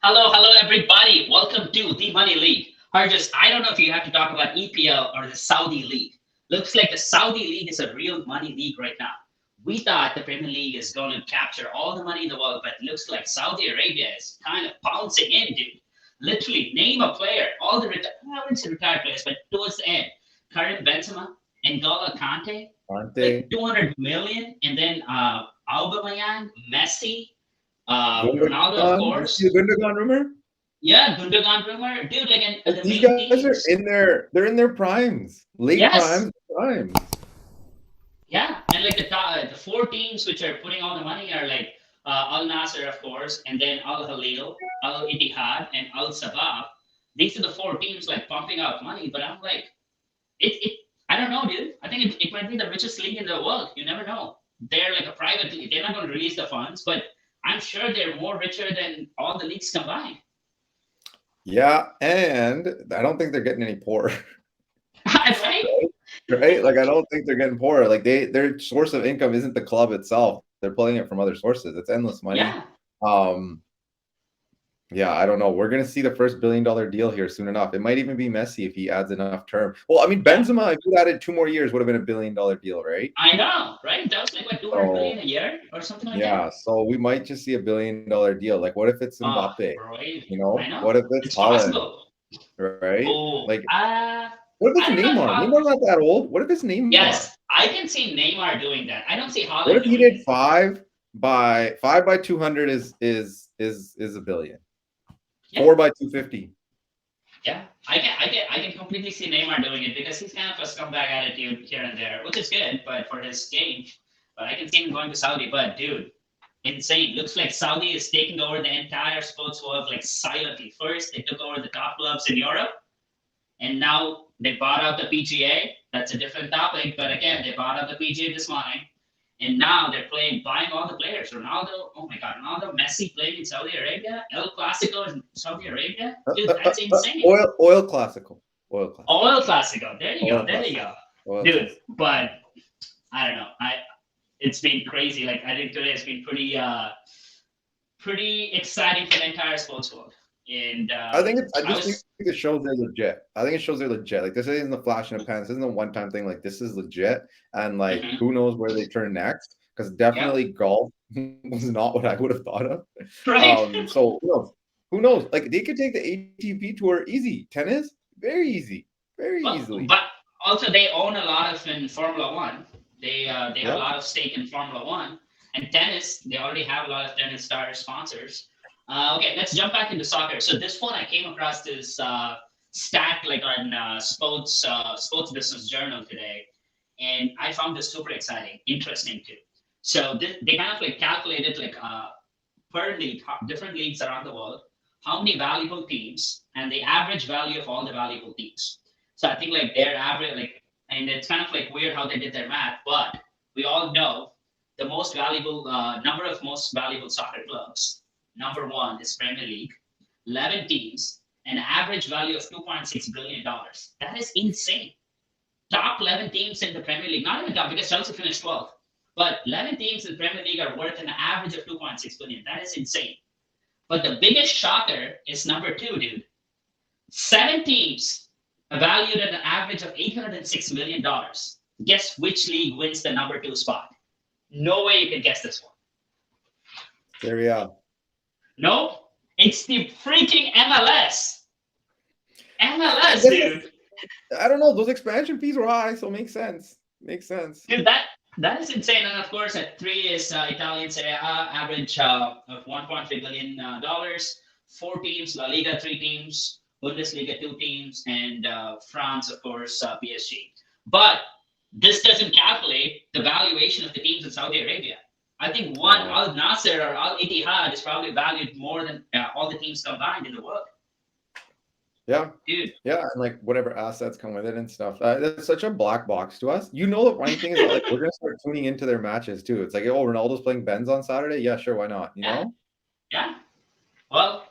Hello, everybody. Welcome to the Money League. Harjus, I don't know if you have to talk about EPL or the Saudi League. Looks like the Saudi League is a real money league right now. We thought the Premier League is going to capture all the money in the world, but it looks like Saudi Arabia is kind of pouncing in, dude. Literally, name a player. All the I wouldn't say retired players, but towards the end, Karim Benzema, N'Golo Kante, Aren't like they? 200 million, and then Aubameyang, Messi, Ronaldo, of Gundogan? Did you see the course. Gundogan rumor? Yeah, Gundogan rumor, dude. Like, and Like the these main guys are teams. they're in their primes, late Yes, primes. yeah, and like the four teams which are putting all the money are like Al Nasser, of course, and then Al Hilal, Al Ittihad, and Al Sabab. These are the four teams like pumping out money. But I'm like, it. I don't know, dude. I think it might be the richest league in the world. You never know. They're like a private league. They're not going to release the funds, but I'm sure they're more richer than all the leagues combined. Yeah, and I don't think they're getting any poorer, Right? right? Like I don't think they're getting poorer. Like their source of income isn't the club itself. They're pulling it from other sources. It's endless money. Yeah. Um, Yeah, I don't know. We're gonna see the first $1 billion deal here soon enough. It might even be Messi if he adds enough term. Well, I mean, Yeah. Benzema, if he added 2 more years, would have been $1 billion deal, right? I know, right? That was like what 200 million So a year or something like that. yeah, so we might just see $1 billion deal. Like, what if it's Oh, Mbappe? bro, You know, I know. what if it's It's Haaland, possible. right? Oh, Like, what if it's I don't know if Neymar? Neymar not that old. What if it's Neymar? yes, I can see Neymar doing that. I don't see What if Holland he doing did it. five by 200 is a billion. Yeah, 4 by 250. yeah. I can completely see Neymar doing it because he's kind of a scumbag attitude here and there, which is good, but for his game. But I can see him going to Saudi. But dude, insane. Looks like Saudi is taking over the entire sports world like silently. First, they took over the top clubs in Europe, and now they bought out the PGA. That's a different topic, but again, they bought out the PGA this morning, and now they're buying all the players. Ronaldo, oh my God, Ronaldo, Messi playing in Saudi Arabia, El Clasico in Saudi Arabia, dude, that's insane. Oil classical. Oil classical. Oh, El Clasico, there you go, Oil there you classical. go, Oil dude. classical. But I don't know, it's been crazy. Like I think today has been pretty exciting for the entire sports world, and I I just think was it shows they're legit. I think it shows they're legit. Like this isn't the flash in the pan. This isn't a one-time thing. Like this is legit. And like mhm, who knows where they turn next? Because yep, definitely golf was not what I would have thought of. right. So who knows? Who knows? Like they could take the ATP tour easy. Tennis, very easy, very easily. But also they own a lot of in Formula One. They have a Yeah. lot of stake in Formula One and tennis. They already have a lot of tennis star sponsors. Okay, let's jump back into soccer. So this one I came across this stat like on Sports Business Journal today, and I found this super exciting, interesting too. So they kind of like calculated like per league, different leagues around the world, how many valuable teams and the average value of all the valuable teams. So I think like their average, like, and it's kind of like weird how they did their math, but we all know the most valuable number of most valuable soccer clubs. Number one is Premier League, 11 teams, an average value of $2.6 billion. That is insane. Top 11 teams in the Premier League, not even top because Chelsea finished 12th, but 11 teams in the Premier League are worth an average of 2.6 billion. That is insane. But the biggest shocker is number two, dude. Seven teams valued at an average of $806 million. Guess which league wins the number two spot? No way you can guess this one. There we are. No, it's the freaking MLS. I MLS, guess it's, dude. I don't know. Those expansion fees were high, so it makes sense. Makes sense. Dude, that is insane. And of course, at three is Italian Serie A, average of $1.3 billion. Four teams, La Liga, three teams, Bundesliga, two teams, and France, of course, PSG. But this doesn't calculate the valuation of the teams in Saudi Arabia. I think one Yeah. Al Nasser or Al Ittihad is probably valued more than all the teams combined in the world, Yeah. dude. Yeah, and like whatever assets come with it and stuff. That's such a black box to us. You know, the funny thing is that like we're gonna start tuning into their matches too. It's like, oh, Ronaldo's playing Benz on Saturday. Yeah, sure, why not? You Yeah, know? yeah. Well,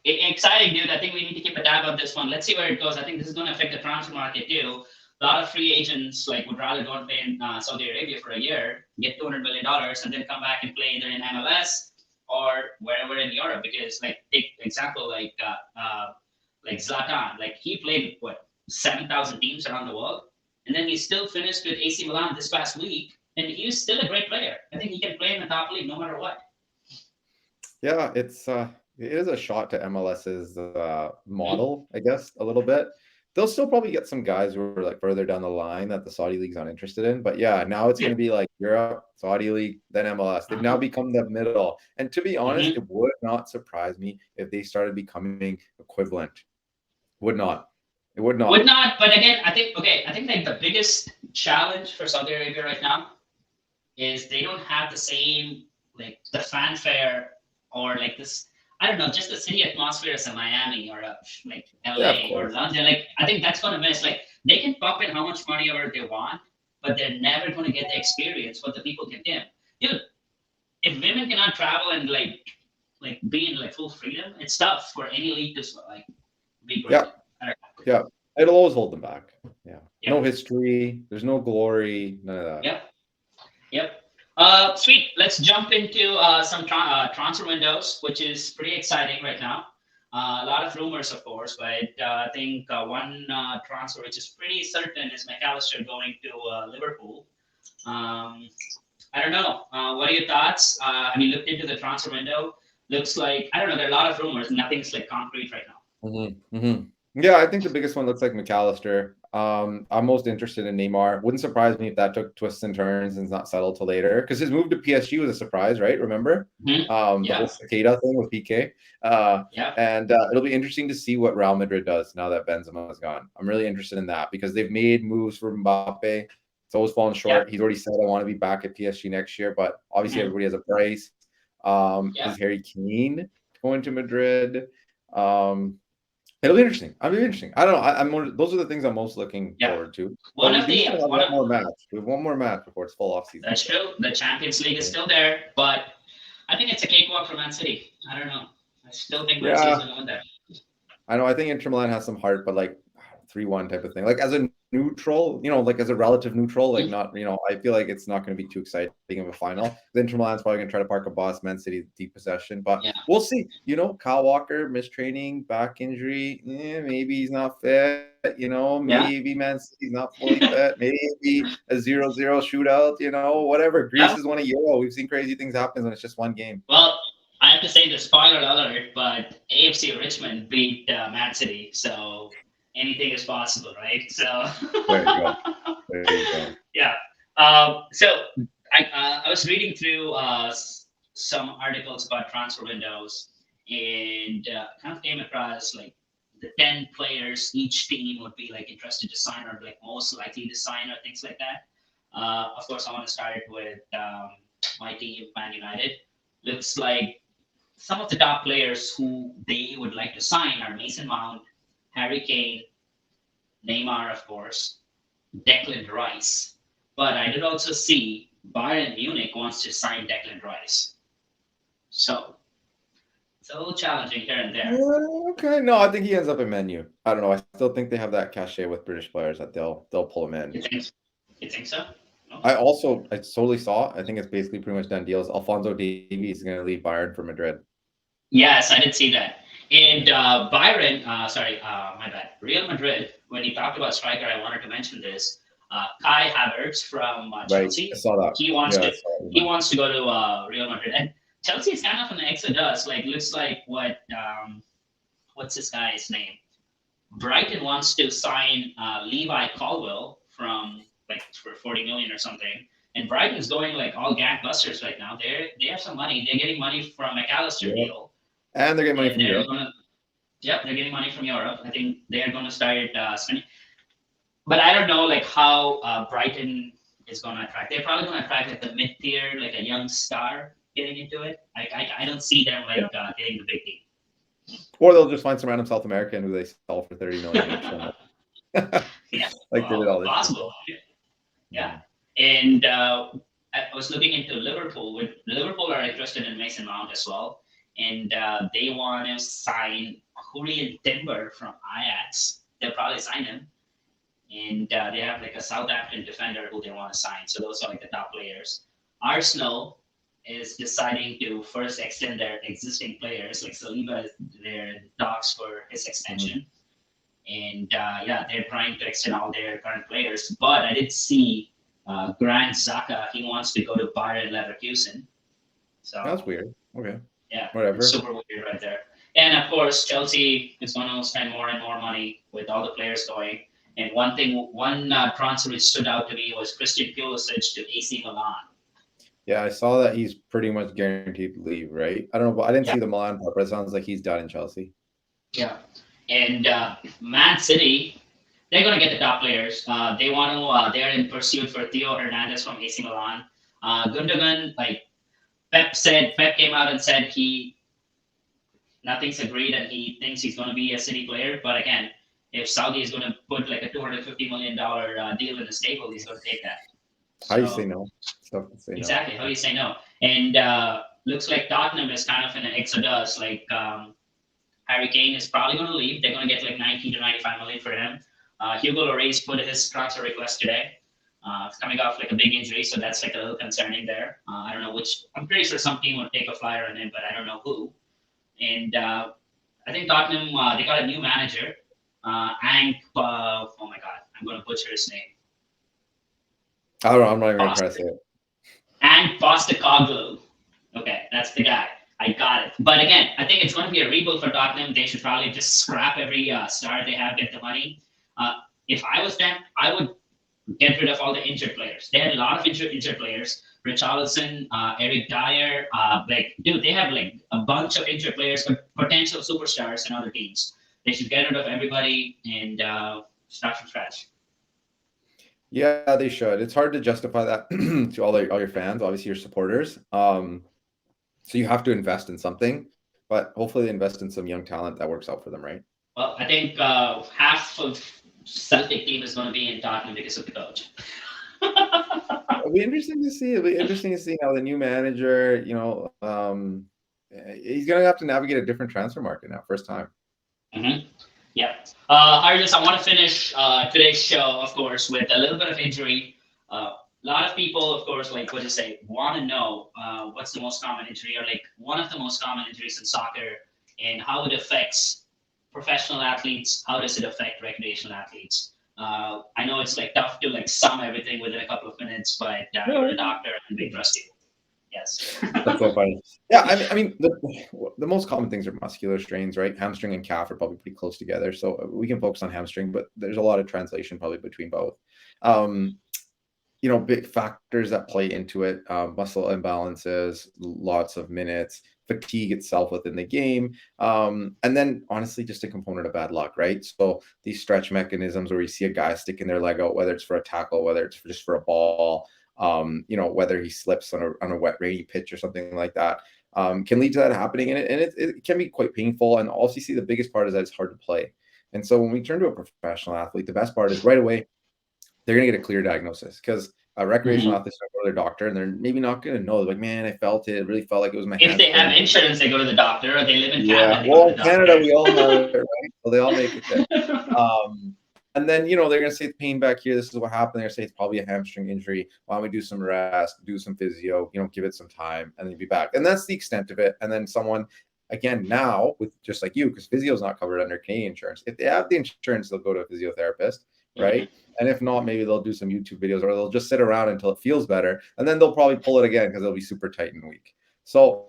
exciting, dude. I think we need to keep a tab on this one. Let's see where it goes. I think this is going to affect the transfer market too. A lot of free agents like would rather go and play in Saudi Arabia for a year, get $200 million, and then come back and play either in MLS or wherever in Europe. Because like take example like Zlatan, like he played what 7,000 teams around the world, and then he still finished with AC Milan this past week, and he's still a great player. I think he can play in the top league no matter what. Yeah, it is a shot to MLS's model, I guess, a little bit. They'll still probably get some guys who are like further down the line that the Saudi league's not interested in. But yeah, now it's going to be like Europe, Saudi league, then MLS. They've now Uh-huh. become the middle. And to be honest, Mm-hmm. it would not surprise me if they started becoming equivalent. Would not. It would Would not. not, but again, I think like the biggest challenge for Saudi Arabia right now is they don't have the same like the fanfare or like this. I don't know, just the city atmosphere as a Miami or a like Yeah, of LA or course. London. Like I think that's gonna miss. Like they can pump in how much money ever they want, but they're never gonna get the experience what the people can give. Dude, if women cannot travel and like be in like full freedom, it's tough for any league to like be great. Yeah, I don't know. yeah. It'll always hold them back. Yeah. No Yep. history. There's no glory. None of that. Yep. Yep. Sweet. Let's jump into some transfer windows, which is pretty exciting right now. A lot of rumors, of course, but I think one transfer which is pretty certain is McAllister going to Liverpool. Um, I don't know. What are your thoughts? Have you looked into the transfer window? Looks like I don't know. There are a lot of rumors. Nothing's like concrete right now. Yeah, I think the biggest one looks like McAllister. I'm most interested in Neymar. Wouldn't surprise me if that took twists and turns and is not settled till later. Because his move to PSG was a surprise, right? Remember? Mhm. The whole Yeah. cicada thing with PK. Yeah. And it'll be interesting to see what Real Madrid does now that Benzema is gone. I'm really interested in that because they've made moves for Mbappe. It's always fallen Yeah. short. He's already said I want to be back at PSG next year, but obviously Mhm. everybody has a price. Yeah. Is Harry Kane going to Madrid? Um, It'll be interesting. It'll be interesting. I don't know. I'm more, those are the things I'm most looking Yeah. forward to. But One we of do the still have one one of more match. We have one more match before it's full off season. That's So true. The Champions League is still there, but I think it's a cakewalk for Man City. I don't know. I still think Man City is yeah, going to win that. I know. I think Inter Milan has some heart, but like 3-1 type of thing. Like as a neutral, like as a relative neutral, like Mhm. not, I feel like it's not going to be too exciting of a final. The Inter Milan's probably going to try to park a bus, Man City deep possession, but Yeah. we'll see. Kyle Walker, mistraining, back injury. Maybe he's not fit. Yeah. Maybe Man City's not fully fit. Maybe a 0-0 shootout. Whatever. Greece Yeah. has won a Euro. We've seen crazy things happen when it's just one game. Well, I have to say the spoiler alert, but AFC Richmond beat Man City, so anything is possible, right? So There you go. There you go. yeah. So I was reading through some articles about transfer windows and kind of came across like the 10 players each team would be like interested to sign or like most likely to sign or things like that. Of course, I want to start with my team, Man United. Looks like some of the top players who they would like to sign are Mason Mount, Harry Kane, Neymar, of course, Declan Rice. But I did also see Bayern Munich wants to sign Declan Rice. So challenging here and there. Okay, no, I think he ends up in menu. I don't know. I still think they have that cachet with British players that they'll pull him in. You think? You think so? I Okay. also I totally saw. I think it's basically pretty much done deals. Alfonso Davies is going to leave Bayern for Madrid. Yes, I did see that. And Byron, sorry, my bad. Real Madrid. When you talked about striker, I wanted to mention this. Kai Havertz from Right, I Chelsea. saw that. He wants Yeah, I to saw he that. wants to go to Real Madrid, and Chelsea is kind of an exodus. Like looks like what's this guy's name? Brighton wants to sign Levi Colwill from like for 40 million or something. And Brighton's going like all gangbusters right now. They have some money. They're getting money from McAllister Yep. deal, And they're getting money and from they're Europe. gonna yep, they're getting money from Europe. I think they're gonna start spending. But I don't know like how Brighton is gonna attract. They're probably gonna attract like the mid tier, like a young star getting into it. I don't see them Yeah. like getting the big team. Or they'll just find some random South American who they sell for 30 million each. Yeah, Like they did well, all this year. possible. Yeah, Mhm. and I was looking into Liverpool. With Liverpool are interested in Mason Mount as well, and they want to sign Julian Timber from Ajax. They'll probably sign him, and they have like a Southampton defender who they want to sign. So those are like the top players. Arsenal. is deciding to first extend their existing players. Like Saliba, their talks for his Mhm. extension, and yeah, they're trying to extend all their current players. But I did see Grant Xhaka. He wants to go to Bayern Leverkusen. That's So weird. Okay, yeah, it's whatever. super weird right there. And of course, Chelsea is going to spend more and more money with all the players going. And one transfer which stood out to me was Christian Pulisic to AC Milan. Yeah, I saw that he's pretty much guaranteed to leave, right? I don't know, but I didn't see Yeah, the Milan part, but it sounds like he's done in Chelsea. yeah. And Man City, they're going to get the top players. They want to. They're in pursuit for Theo Hernandez from AC Milan. Gundogan, like Pep came out and said nothing's agreed and he thinks he's going to be a City player. But again, if Saudi is going to put like a $250 million deal in the table, he's going to take that. How do you say So no? It's tough to say no. exactly, how do you say no? And looks like Tottenham is kind of in an exodus. Like Harry Kane is probably going to leave. They're going to get like 90 to 95 million for him. Hugo Lloris put his transfer request today. Coming off like a big injury, so that's like a little concerning there. I don't know which. I'm pretty sure some team would take a flyer on him, but I don't know who. And I think Tottenham they got a new manager, Ank. Oh my God, I'm going to butcher his name. I don't know. I'm not even gonna try to Post- say it. Ank Postecoglou. Okay, that's the guy. I got it. But again, I think it's going to be a rebuild for Tottenham. They should probably just scrap every star they have, get the money. Uh, if I was them, I would get rid of all the injured players. They had a lot of injured players. Richarlison, Eric Dyer, like dude, they have like a bunch of injured players, but potential superstars in other teams. They should get rid of everybody and start from scratch. Yeah, they should. It's hard to justify that to all your fans, obviously your supporters. So you have to invest in something, but hopefully they invest in some young talent that works out for them, right? Well, I think half of Celtic team is going to be in Tottenham because of the coach. It'll be interesting to see. It'll be interesting to see how the new manager, he's gonna have to navigate a different transfer market now, first time. Mm-hmm. Yeah. Arjus, I want to finish today's show, of course, with a little bit of injury. A lot of people, of course, like what you say, want to know what's the most common injury or like one of the most common injuries in soccer and how it affects professional athletes. How does it affect recreational athletes? I know it's like tough to like sum everything within a couple of minutes, but you're a No, doctor and we trust you. Yes. that's so funny. Yeah, I mean, the most common things are muscular strains, right? Hamstring and calf are probably pretty close together, so we can focus on hamstring, but there's a lot of translation probably between both. Um, big factors that play into it, muscle imbalances, lots of minutes, fatigue itself within the game, and then honestly, just a component of bad luck, right? So these stretch mechanisms where you see a guy sticking their leg out, whether it's for a tackle, whether it's just for a ball, whether he slips on a wet, rainy pitch or something like that, can lead to that happening, and it can be quite painful. And also, you see the biggest part is that it's hard to play. And so when we turn to a professional athlete, the best part is right away they're going to get a clear diagnosis because recreational Mhm. athletes go to their doctor and they're maybe not going to know. Like, man, I felt it. It really felt like it was my If they have hamstring. insurance, they go to the doctor, or they live in Yeah. Canada, they go to Well, the in Canada, doctor. we all have it, right? So they all make it there. And then, they're going to say pain back here. This is what happened. They're going to say it's probably a hamstring injury. Why don't we do some rest, do some physio, give it some time, and then be back. And that's the extent of it. And then someone, again, now with just like you, because physio is not covered under Canadian insurance. If they have the insurance, they'll go to a physiotherapist, Mhm. right? And if not, maybe they'll do some YouTube videos or they'll just sit around until it feels better. And then they'll probably pull it again because they'll be super tight and weak. So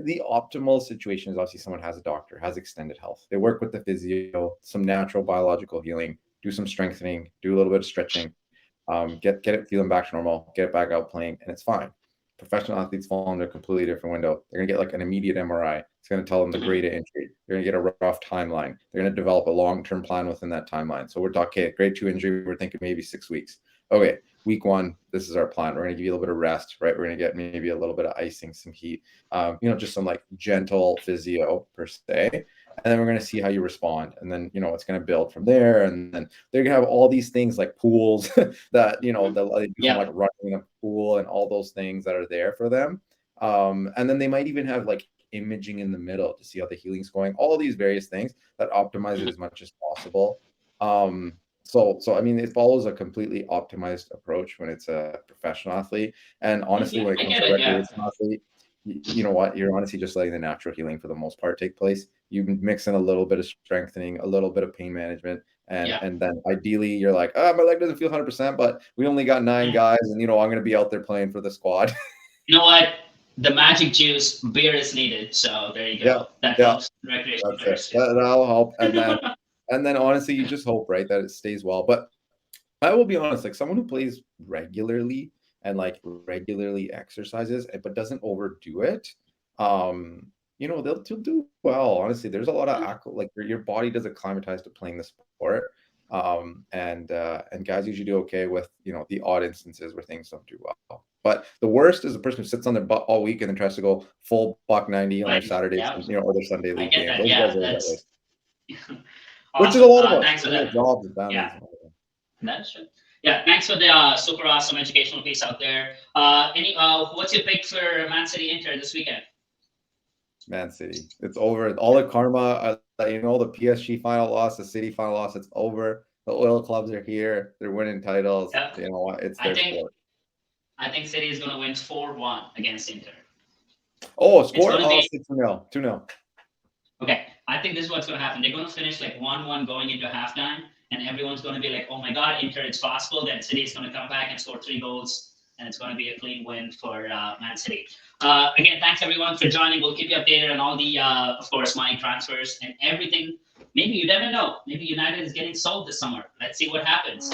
the optimal situation is obviously someone has a doctor, has extended health. They work with the physio, some natural biological healing, do some strengthening, do a little bit of stretching, get it feeling back to normal, get it back out playing, and it's fine. Professional athletes fall into a completely different window. They're gonna get like an immediate MRI. It's gonna tell them the Mhm. grade of injury. They're gonna get a rough timeline. They're gonna develop a long-term plan within that timeline. So we're talking, okay, grade 2 injury. We're thinking maybe 6 weeks. Okay, week 1, this is our plan. We're gonna give you a little bit of rest, right? We're gonna get maybe a little bit of icing, some heat, just some like gentle physio per se, and then we're going to see how you respond, and then it's going to build from there. And then they're going to have all these things like pools that Mhm. they'll do some Yep. like running in a pool and all those things that are there for them. And then they might even have like imaging in the middle to see how the healing's going, all these various things that optimize it Mhm. as much as possible. So I mean, it follows a completely optimized approach when it's a professional athlete, and honestly, Yeah, when it I comes get to it. Yeah. recreational athlete, you know what? You're honestly just letting the natural healing for the most part take place. You mix in a little bit of strengthening, a little bit of pain management, Yeah. and then ideally you're like, oh, my leg doesn't feel 100%, but we only got 9 guys, and I'm going to be out there playing for the squad. You know what? The magic juice beer is needed. So there you Yeah, go. That yeah, helps recreation that's it. players too. That'll help, and then honestly, you just hope, right, that it stays well. But I will be honest, like someone who plays regularly and like regularly exercises, but doesn't overdo it, they'll do well. Honestly, there's a lot of like your body does acclimatize to playing the sport. And guys usually do okay with the odd instances where things don't do well. But the worst is the person who sits on their butt all week and then tries to go full buck 90 on their Right. Saturdays, Yeah. or their Sunday I league get game. that. Those Yeah. guys are the That's worst. Which is a awesome. lot of us. Thanks for We that. have jobs and families. Yeah. And everything. That's true. Yeah, thanks for the super awesome educational piece out there. What's your pick for Man City Inter this weekend? Man City. It's over. All the karma, the PSG final loss, the City final loss, it's over. The oil clubs are here. They're winning titles. Yeah. You know what? It's their sport. I think City is going to win 4-1 against Inter. Oh, score? It's going to be 2-0. 2-0. Okay, I think this is what's going to happen. They're going to finish like 1-1 going into halftime, and everyone's going to be like, oh my God, Inter, it's possible. Then City is going to come back and score 3 goals, and it's going to be a clean win for Man City. Again, thanks everyone for joining. We'll keep you updated on all the, of course, money transfers and everything. Maybe you never know. Maybe United is getting sold this summer. Let's see what happens.